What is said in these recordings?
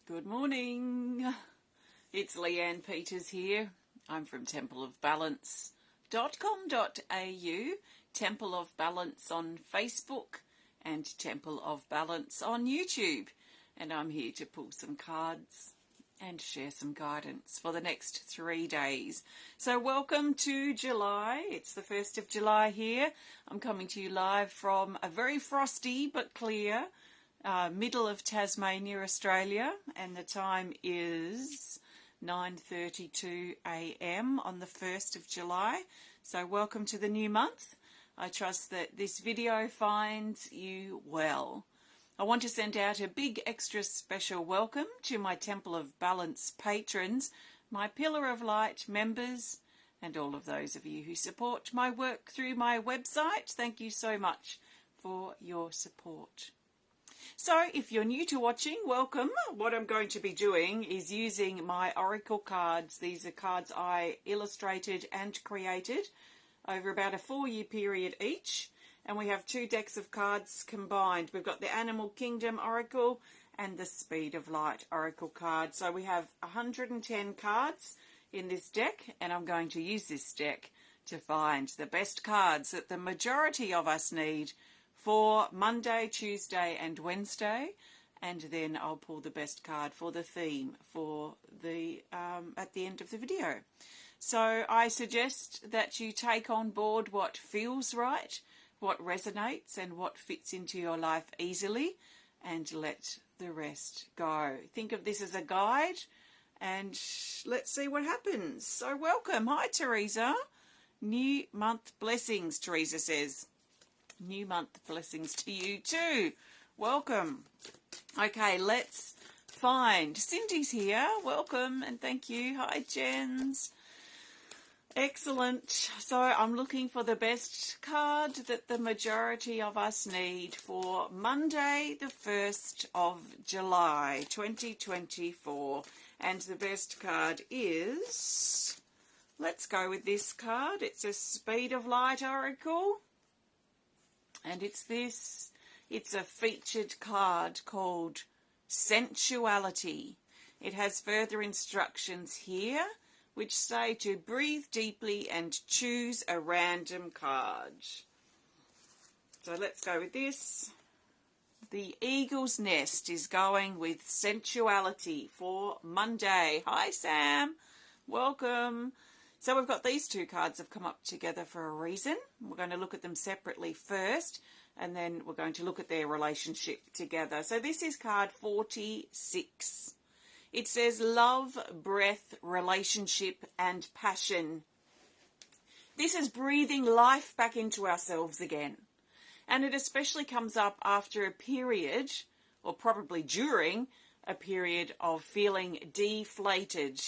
Good morning. It's Leanne Peters here. I'm from templeofbalance.com.au, Temple of Balance on Facebook and Temple of Balance on YouTube. And I'm here to pull some cards and share some guidance for the next 3 days. So welcome to July. It's the 1st of July here. I'm coming to you live from a very frosty but clear middle of Tasmania, Australia, and the time is 9:32 a.m. on the 1st of July. So welcome to the new month. I trust that this video finds you well. I want to send out a big extra special welcome to my Temple of Balance patrons, my Pillar of Light members, and all of those of you who support my work through my website. Thank you so much for your support. So if you're new to watching, welcome. What I'm going to be doing is using my Oracle cards. These are cards I illustrated and created over about a 4-year period each. And we have 2 decks of cards combined. We've got the Animal Kingdom Oracle and the Speed of Light Oracle card. So we have 110 cards in this deck, and I'm going to use this deck to find the best cards that the majority of us need for Monday, Tuesday and Wednesday, and then I'll pull the best card for the theme for the at the end of the video. So I suggest that you take on board what feels right, what resonates and what fits into your life easily, and let the rest go. Think of this as a guide, and let's see what happens. So welcome. Hi, Teresa. New month blessings, Teresa says. New month blessings to you too. Welcome. Okay, let's find. Cindy's here. Welcome and thank you. Hi, Jens. Excellent. So I'm looking for the best card that the majority of us need for Monday, the 1st of July, 2024. And the best card is, let's go with this card. It's a Speed of Light Oracle. And it's a featured card called Sensuality. It has further instructions here, which say to breathe deeply and choose a random card. So let's go with this. The Eagle's Nest is going with Sensuality for Monday. Hi, Sam. Welcome. So we've got these 2 cards have come up together for a reason. We're going to look at them separately first, and then we're going to look at their relationship together. So this is card 46. It says love, breath, relationship, and passion. This is breathing life back into ourselves again. And it especially comes up after a period, or probably during a period of feeling deflated.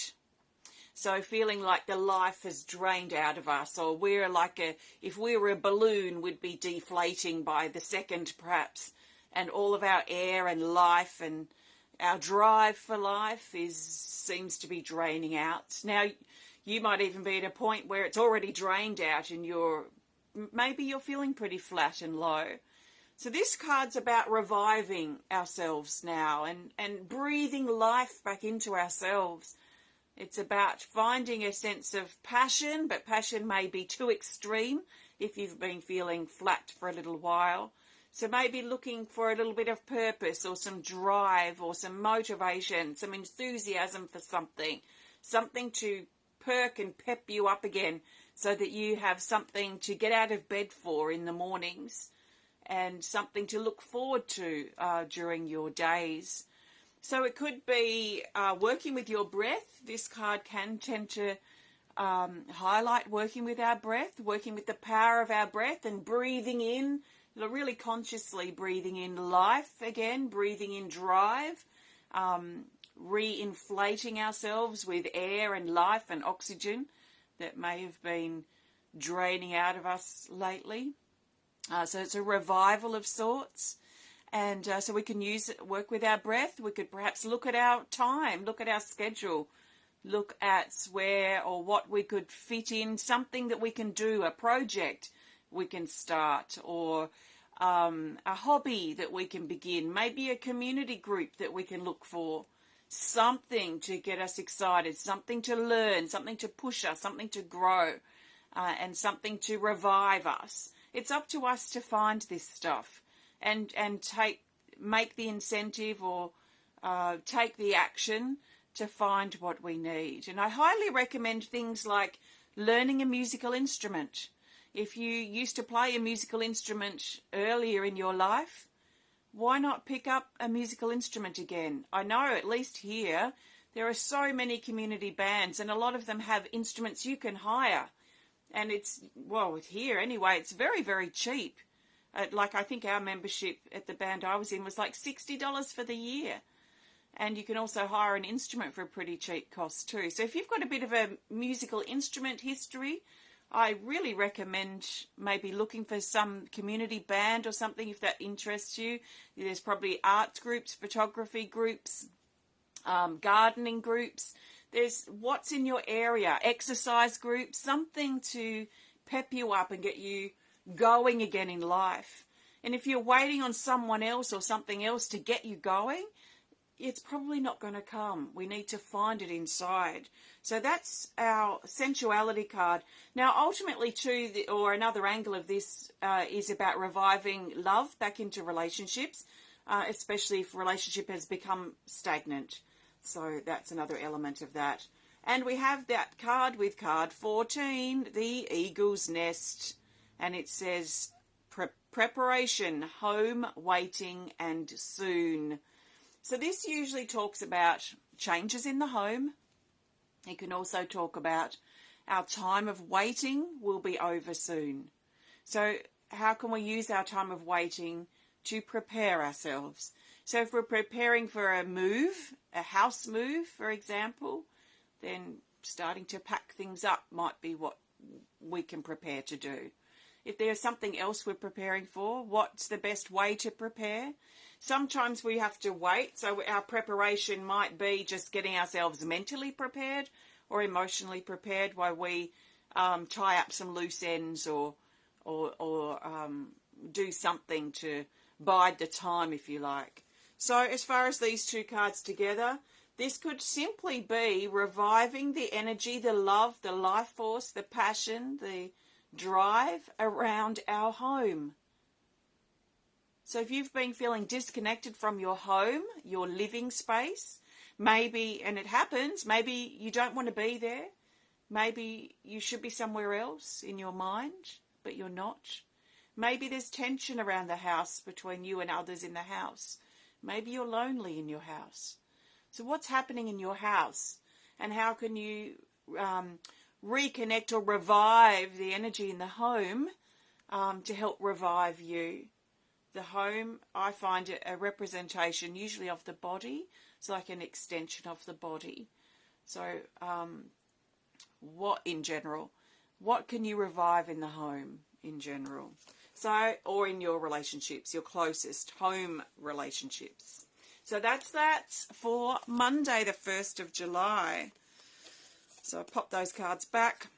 So feeling like the life has drained out of us, or we're like if we were a balloon, we'd be deflating by the second perhaps, and all of our air and life and our drive for life seems to be draining out. Now, you might even be at a point where it's already drained out and maybe you're feeling pretty flat and low. So this card's about reviving ourselves now and breathing life back into ourselves. It's about finding a sense of passion, but passion may be too extreme if you've been feeling flat for a little while. So maybe looking for a little bit of purpose or some drive or some motivation, some enthusiasm for something to perk and pep you up again so that you have something to get out of bed for in the mornings and something to look forward to during your days. So it could be working with your breath. This card can tend to highlight working with our breath, working with the power of our breath and breathing in, really consciously breathing in life again, breathing in drive, re-inflating ourselves with air and life and oxygen that may have been draining out of us lately. So it's a revival of sorts. And so we can work with our breath. We could perhaps look at our time, look at our schedule, look at where or what we could fit in, something that we can do, a project we can start, or a hobby that we can begin, maybe a community group that we can look for. something to get us excited, something to learn, something to push us, something to grow, and something to revive us. It's up to us to find this stuff and make the incentive or take the action to find what we need. And I highly recommend things like learning a musical instrument. If you used to play a musical instrument earlier in your life, why not pick up a musical instrument again? I know, at least here, there are so many community bands, and a lot of them have instruments you can hire. And it's, well, here anyway, it's very, very cheap. Like, I think our membership at the band I was in was like $60 for the year. And you can also hire an instrument for a pretty cheap cost too. So if you've got a bit of a musical instrument history, I really recommend maybe looking for some community band or something if that interests you. There's probably arts groups, photography groups, gardening groups. There's what's in your area, exercise groups, something to pep you up and get you going again in life. And if you're waiting on someone else or something else to get you going, it's probably not going to come. We need to find it inside. So that's our sensuality card. Now, ultimately, too, or another angle of this is about reviving love back into relationships, especially if a relationship has become stagnant. So that's another element of that. And we have that card with card 14, the Eagle's Nest. And it says preparation, home, waiting, and soon. So this usually talks about changes in the home. It can also talk about our time of waiting will be over soon. So how can we use our time of waiting to prepare ourselves? So if we're preparing for a move, a house move, for example, then starting to pack things up might be what we can prepare to do. If there's something else we're preparing for, what's the best way to prepare? Sometimes we have to wait, so our preparation might be just getting ourselves mentally prepared or emotionally prepared while we tie up some loose ends or do something to bide the time, if you like. So as far as these two cards together, this could simply be reviving the energy, the love, the life force, the passion, the drive around our home. So if you've been feeling disconnected from your home, your living space, maybe, and it happens, maybe you don't want to be there. Maybe you should be somewhere else in your mind, but you're not. Maybe there's tension around the house between you and others in the house. Maybe you're lonely in your house. So what's happening in your house? And how can you reconnect or revive the energy in the home to help revive you? The home, I find it a representation usually of the body. It's like an extension of the body. So what in general? What can you revive in the home in general? So, or in your relationships, your closest home relationships. So that's that for Monday, the 1st of July. So I pop those cards back.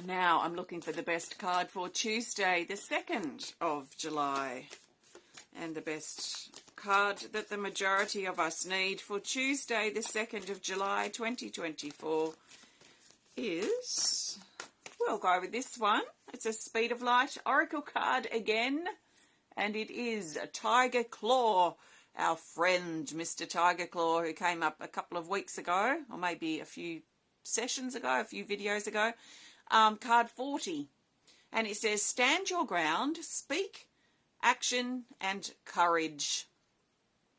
Now I'm looking for the best card for Tuesday, the 2nd of July. And the best card that the majority of us need for Tuesday, the 2nd of July, 2024 is, we'll go with this one. It's a Speed of Light Oracle card again. And it is Tiger Claw, our friend, Mr. Tiger Claw, who came up a couple of weeks ago, or maybe a few sessions ago, a few videos ago. Card 40, and it says stand your ground, speak, action, and courage.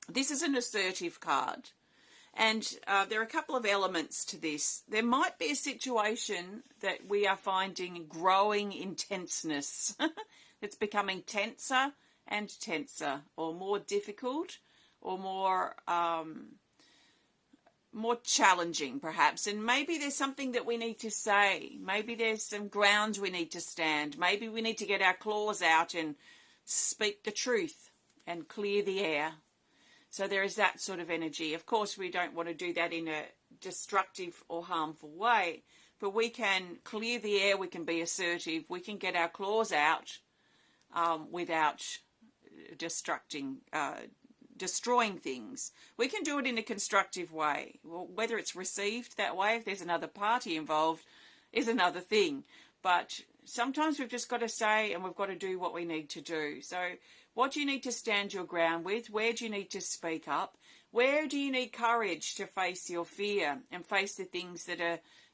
This is an assertive card, and there are a couple of elements to this. There might be a situation that we are finding growing intenseness. It's becoming tenser and tenser, or more difficult, or more challenging perhaps, and maybe there's something that we need to say. Maybe there's some grounds we need to stand. Maybe we need to get our claws out and speak the truth and clear the air. So there is that sort of energy. Of course, we don't want to do that in a destructive or harmful way, but we can clear the air, we can be assertive, we can get our claws out without destructing destroying things. We can do it in a constructive way. Well, whether it's received that way, if there's another party involved, is another thing. But sometimes we've just got to say, and we've got to do what we need to do. So what do you need to stand your ground with? Where do you need to speak up? Where do you need courage to face your fear and face the things that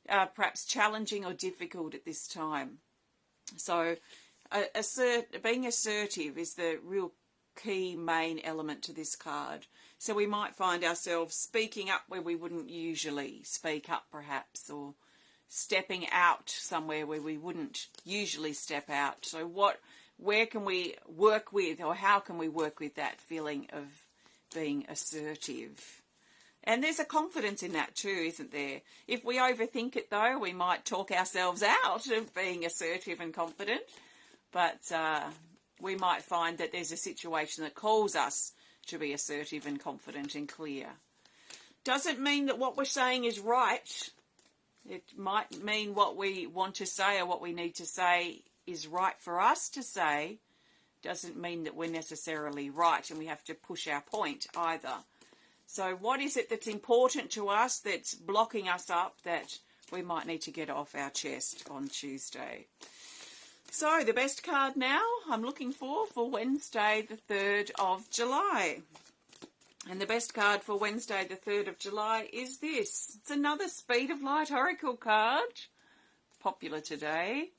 are perhaps challenging or difficult at this time? So being assertive is the real key main element to this card. So we might find ourselves speaking up where we wouldn't usually speak up perhaps, or stepping out somewhere where we wouldn't usually step out. So where can we work with, or how can we work with that feeling of being assertive? And there's a confidence in that too, isn't there? If we overthink it though, we might talk ourselves out of being assertive and confident. But we might find that there's a situation that calls us to be assertive and confident and clear. Doesn't mean that what we're saying is right. It might mean what we want to say or what we need to say is right for us to say. Doesn't mean that we're necessarily right and we have to push our point either. So what is it that's important to us that's blocking us up that we might need to get off our chest on Tuesday? So the best card now I'm looking for Wednesday the 3rd of July. And the best card for Wednesday the 3rd of July is this. It's another Speed of Light Oracle card. Popular today.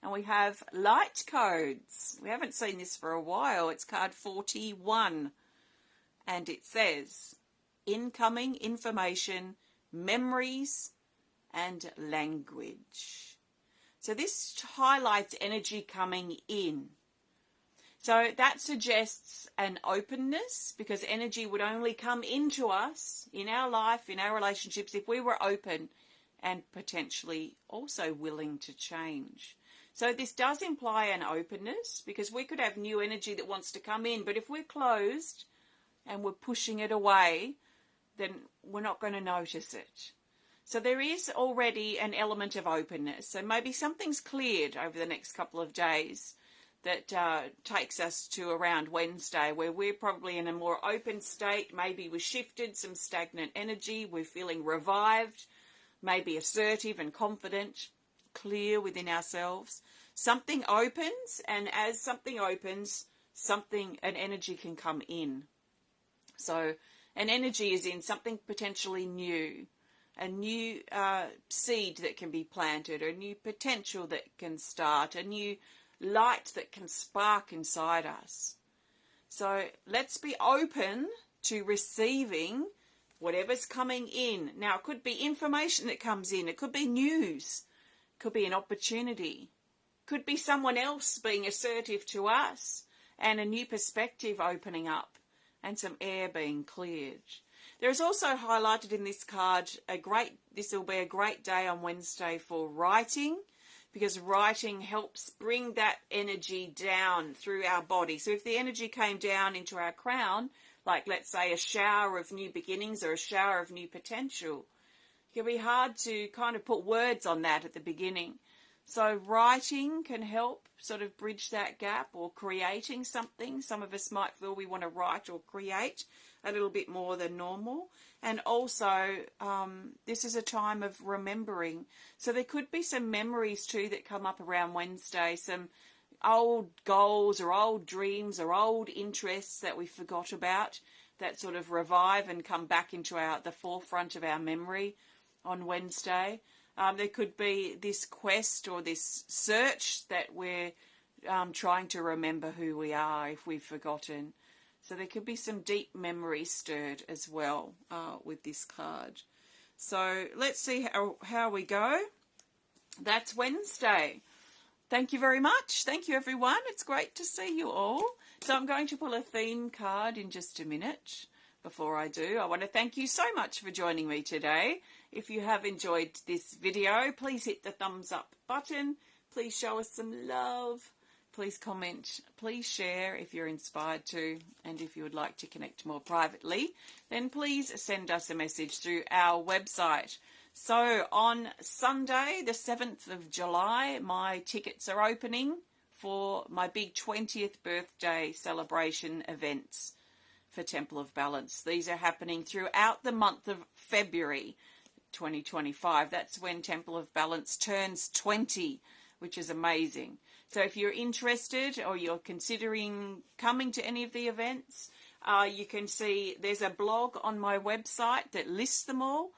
And we have light codes. We haven't seen this for a while. It's card 41. And it says, incoming information, memories, and language. So this highlights energy coming in. So that suggests an openness, because energy would only come into us in our life, in our relationships, if we were open and potentially also willing to change. So this does imply an openness, because we could have new energy that wants to come in, but if we're closed and we're pushing it away, then we're not going to notice it. So there is already an element of openness. So maybe something's cleared over the next couple of days that takes us to around Wednesday, where we're probably in a more open state. Maybe we've shifted some stagnant energy. We're feeling revived, maybe assertive and confident, clear within ourselves. Something opens, and as something opens, an energy can come in. So an energy is in something potentially new, a new seed that can be planted, a new potential that can start, a new light that can spark inside us. So let's be open to receiving whatever's coming in. Now, it could be information that comes in. It could be news. It could be an opportunity. It could be someone else being assertive to us and a new perspective opening up and some air being cleared. There is also highlighted in this card this will be a great day on Wednesday for writing, because writing helps bring that energy down through our body. So if the energy came down into our crown, like let's say a shower of new beginnings or a shower of new potential, it can be hard to kind of put words on that at the beginning. So writing can help sort of bridge that gap, or creating something. Some of us might feel we want to write or create a little bit more than normal. And also, this is a time of remembering. So there could be some memories too that come up around Wednesday, some old goals or old dreams or old interests that we forgot about that sort of revive and come back into the forefront of our memory on Wednesday. There could be this quest or this search that we're trying to remember who we are if we've forgotten. So there could be some deep memories stirred as well with this card. So let's see how we go. That's Wednesday. Thank you very much. Thank you, everyone. It's great to see you all. So I'm going to pull a theme card in just a minute. Before I do, I want to thank you so much for joining me today. If you have enjoyed this video, please hit the thumbs up button. Please show us some love. Please comment, please share if you're inspired to, and if you would like to connect more privately, then please send us a message through our website. So on Sunday, the 7th of July, my tickets are opening for my big 20th birthday celebration events. for Temple of Balance. These are happening throughout the month of February 2025. That's when Temple of Balance turns 20, which is amazing. So if you're interested or you're considering coming to any of the events, you can see there's a blog on my website that lists them all.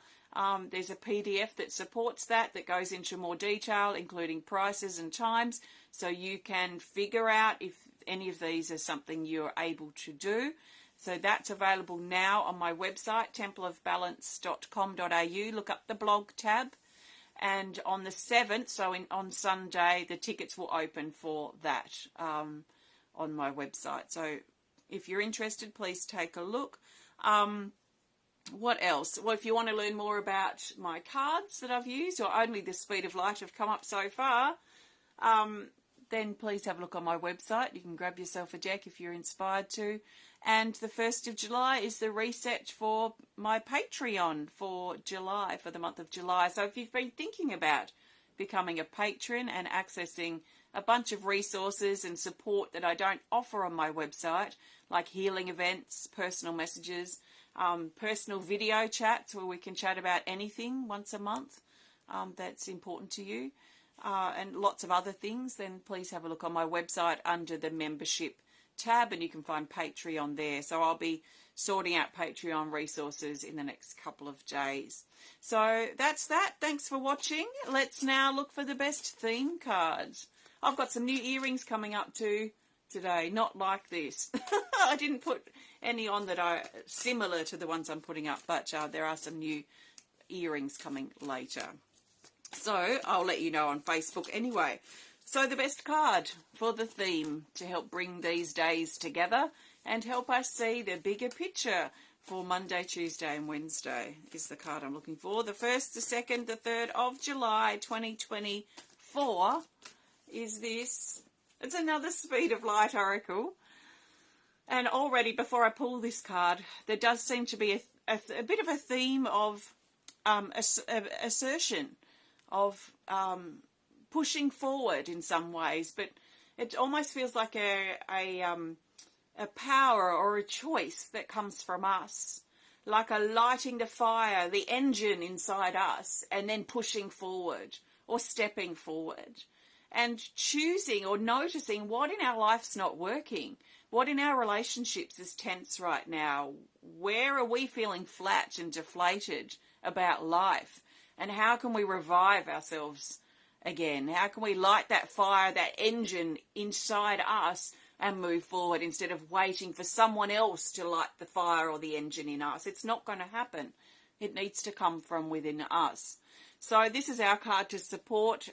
There's a PDF that supports that goes into more detail, including prices and times, so you can figure out if any of these are something you're able to do. So that's available now on my website, templeofbalance.com.au. Look up the blog tab. And on the 7th, so on Sunday, the tickets will open for that on my website. So if you're interested, please take a look. What else? Well, if you want to learn more about my cards that I've used, or only the Speed of Light have come up so far, then please have a look on my website. You can grab yourself a deck if you're inspired to. And the 1st of July is the reset for my Patreon for July, for the month of July. So if you've been thinking about becoming a patron and accessing a bunch of resources and support that I don't offer on my website, like healing events, personal messages, personal video chats where we can chat about anything once a month that's important to you, and lots of other things, then please have a look on my website under the membership tab, and you can find Patreon there. So I'll be sorting out Patreon resources in the next couple of days. So that's that. Thanks for watching. Let's now look for the best theme cards. I've got some new earrings coming up too today, not like this. I didn't put any on that are similar to the ones I'm putting up, but there are some new earrings coming later. So I'll let you know on Facebook anyway. So the best card for the theme to help bring these days together and help us see the bigger picture for Monday, Tuesday and Wednesday is the card I'm looking for. The 1st, the 2nd, the 3rd of July 2024 is this. It's another Speed of Light Oracle. And already before I pull this card, there does seem to be a bit of a theme of assertion, of pushing forward in some ways, but it almost feels like a power or a choice that comes from us, like a lighting the fire, the engine inside us, and then pushing forward or stepping forward and choosing or noticing what in our life's not working, what in our relationships is tense right now, where are we feeling flat and deflated about life, and how can we revive ourselves again? How can we light that fire, that engine inside us and move forward instead of waiting for someone else to light the fire or the engine in us? It's not going to happen. It needs to come from within us. So this is our card to support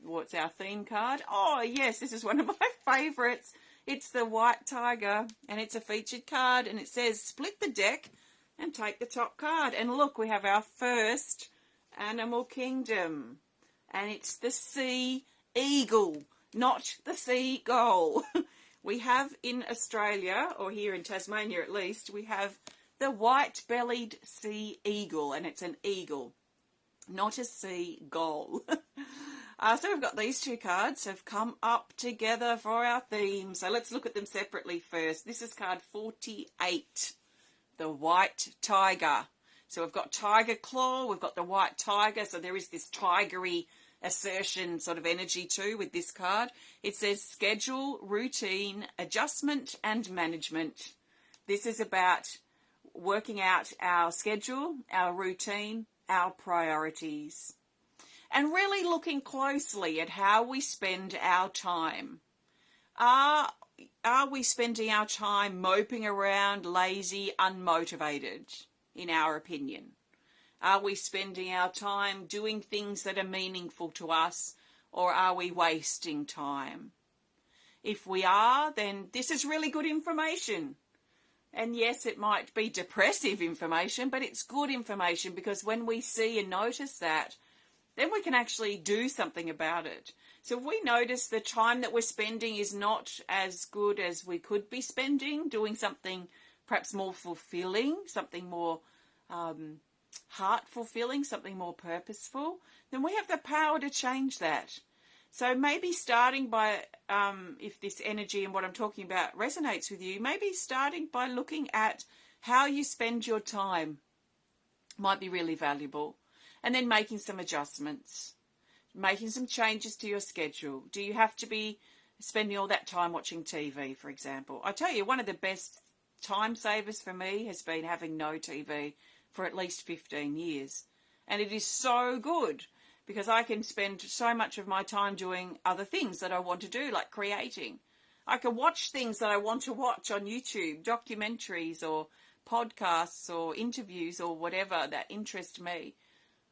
what's our theme card. Oh yes, this is one of my favourites. It's the White Tiger, and it's a featured card, and it says split the deck and take the top card. And look, we have our first animal kingdom. And it's the sea eagle, not the seagull. We have in Australia, or here in Tasmania at least, we have the white-bellied sea eagle, and it's an eagle, not a seagull. So we've got these two cards have come up together for our theme. So let's look at them separately first. This is card 48, the White Tiger. So we've got Tiger Claw, we've got the White Tiger, so there is this tigery assertion sort of energy too with this card. It says schedule, routine, adjustment and management. This is about working out our schedule, our routine, our priorities, and really looking closely at how we spend our time. Are we spending our time moping around, lazy, unmotivated, in our opinion? Are we spending our time doing things that are meaningful to us, or are we wasting time? If we are, then this is really good information. And yes, it might be depressive information, but it's good information, because when we see and notice that, then we can actually do something about it. So if we notice the time that we're spending is not as good as we could be spending, doing something perhaps more fulfilling, something more heart fulfilling, something more purposeful, then we have the power to change that. So maybe starting by, if this energy and what I'm talking about resonates with you, maybe starting by looking at how you spend your time might be really valuable. And then making some adjustments, making some changes to your schedule. Do you have to be spending all that time watching TV, for example? I tell you, one of the best time savers for me has been having no TV for at least 15 years. And it is so good because I can spend so much of my time doing other things that I want to do, like creating. I can watch things that I want to watch on YouTube, documentaries or podcasts or interviews or whatever that interest me.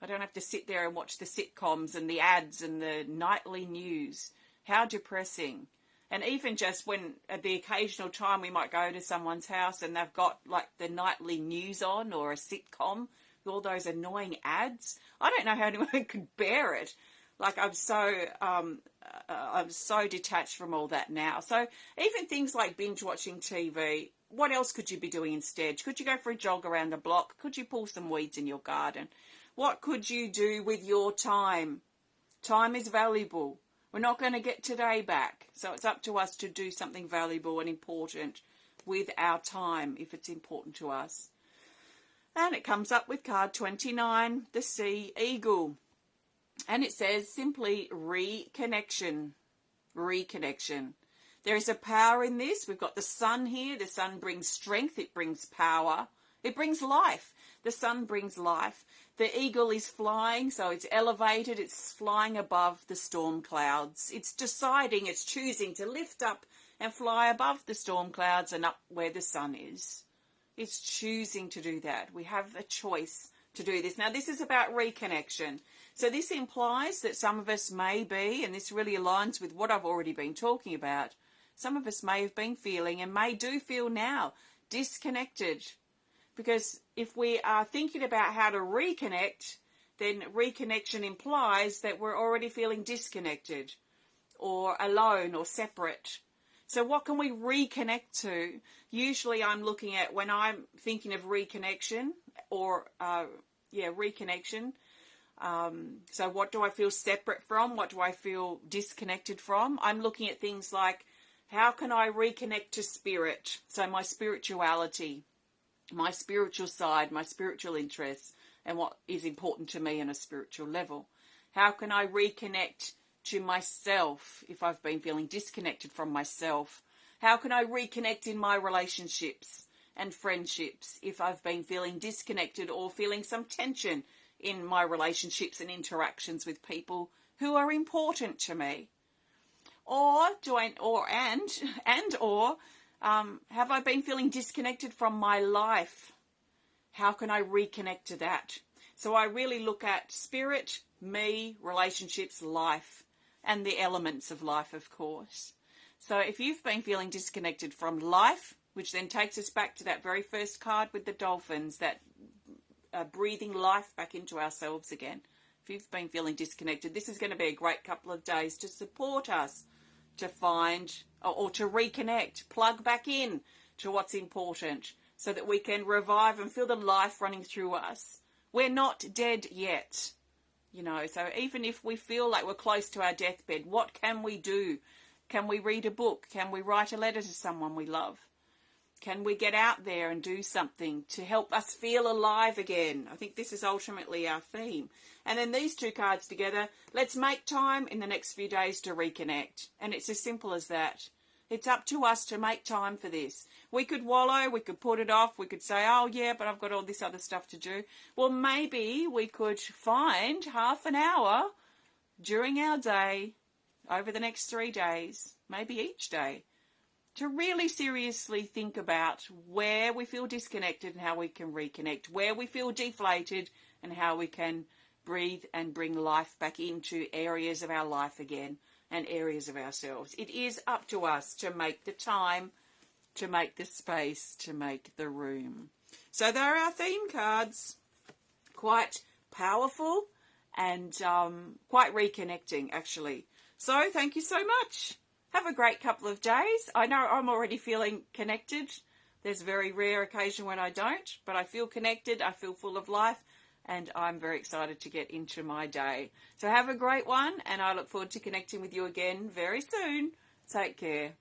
I don't have to sit there and watch the sitcoms and the ads and the nightly news. How depressing. And even just when at the occasional time we might go to someone's house and they've got like the nightly news on or a sitcom with all those annoying ads. I don't know how anyone could bear it. Like I'm so detached from all that now. So even things like binge watching TV, what else could you be doing instead? Could you go for a jog around the block? Could you pull some weeds in your garden? What could you do with your time? Time is valuable. We're not going to get today back. So it's up to us to do something valuable and important with our time if it's important to us. And it comes up with card 29, the Sea Eagle. And it says simply reconnection. Reconnection. There is a power in this. We've got the sun here. The sun brings strength. It brings power. It brings life. The sun brings life. The eagle is flying, so it's elevated. It's flying above the storm clouds. It's deciding, it's choosing to lift up and fly above the storm clouds and up where the sun is. It's choosing to do that. We have a choice to do this. Now, this is about reconnection. So this implies that some of us may be, and this really aligns with what I've already been talking about, some of us may have been feeling and may do feel now disconnected. Because if we are thinking about how to reconnect, then reconnection implies that we're already feeling disconnected or alone or separate. So what can we reconnect to? Usually I'm looking at when I'm thinking of reconnection or, reconnection. So what do I feel separate from? What do I feel disconnected from? I'm looking at things like, how can I reconnect to spirit? So my spirituality, my spiritual side, my spiritual interests, and what is important to me on a spiritual level. How can I reconnect to myself if I've been feeling disconnected from myself? How can I reconnect in my relationships and friendships if I've been feeling disconnected or feeling some tension in my relationships and interactions with people who are important to me? Or have I been feeling disconnected from my life? How can I reconnect to that? So I really look at spirit, me, relationships, life, and the elements of life, of course. So if you've been feeling disconnected from life, which then takes us back to that very first card with the dolphins, that breathing life back into ourselves again. If you've been feeling disconnected, this is going to be a great couple of days to support us to find or to reconnect, plug back in to what's important so that we can revive and feel the life running through us. We're not dead yet, so even if we feel like we're close to our deathbed, what can we do? Can we read a book? Can we write a letter to someone we love? Can we get out there and do something to help us feel alive again? I think this is ultimately our theme. And then these two cards together, let's make time in the next few days to reconnect. And it's as simple as that. It's up to us to make time for this. We could wallow, we could put it off, we could say, oh yeah, but I've got all this other stuff to do. Well, maybe we could find half an hour during our day, over the next 3 days, maybe each day, to really seriously think about where we feel disconnected and how we can reconnect, where we feel deflated and how we can breathe and bring life back into areas of our life again and areas of ourselves. It is up to us to make the time, to make the space, to make the room. So there are our theme cards. Quite powerful and quite reconnecting, actually. So thank you so much. Have a great couple of days. I know I'm already feeling connected. There's a very rare occasion when I don't, but I feel connected. I feel full of life. and I'm very excited to get into my day. So have a great one, and I look forward to connecting with you again very soon. Take care.